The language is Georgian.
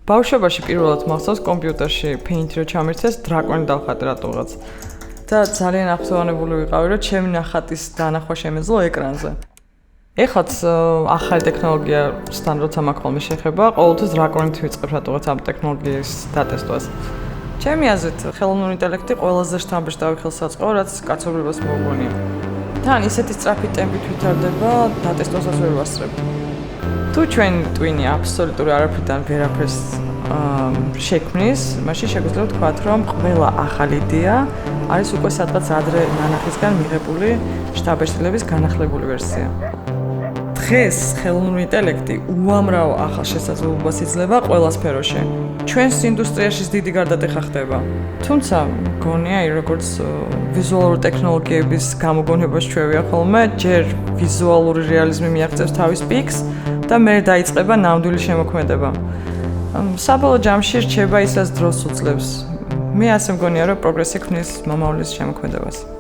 ბავშვობაში პირველად მახსოვს კომპიუტერში Paint-ი რო ჩამირთეს, დრაკონი დავხატე რატოღაც. და ძალიან აღსოვანებული ვიყავი, რომ ჩემი ნახატის დანახვა შემეძლო ეკრანზე. ეხლაც ახალი ტექნოლოგიასთან როცა მაქვს ხოლმე შეხება, ყოველთვის დრაკონით ვიწყებ რატოღაც ამ ტექნოლოგიის დატესტვას. ჩემი აზრით, ხელოვნური ინტელექტი ყველაზე შთამბეჭდავი ხელსაწყო, რაც კაცობრიობას მოუგონია. თან ისეთი სწრაფი ტემპით ვითარდება, დატესტვასაც ვერ ვასწრებ. თუ ჩვენ ტვინი აბსოლუტური არაფრიდან ვერაფერს შექმნის, მაშინ შეგვიძლია ვთქვათ, რომ ყველა ახალი იდეა არის უკვე სადღაც ადრე ნანახისგან მიღებული შთაბეჭდილების განახლებული ვერსია. დღეს ხელოვნური ინტელექტი უამრავ ახალ შესაძლებლობას იძლევა ყველა სფეროში. ჩვენს ინდუსტრიაში დიდი გარდატეხა ხდება. თუმცა, მგონია, როგორც ვიზუალური ტექნოლოგიების გამოგონებას ჩვევია ხოლმე, ჯერ ვიზუალური რეალიზმი მიაღწევს თავის პიკს და მერე დაიწყება ნამდვილი შემოქმედება. საბოლოო ჯამში რჩება ისაც დროს უძლებს. მე ასე მგონია, რომ პროგრესი ქმნის მომავლის შემოქმედებას.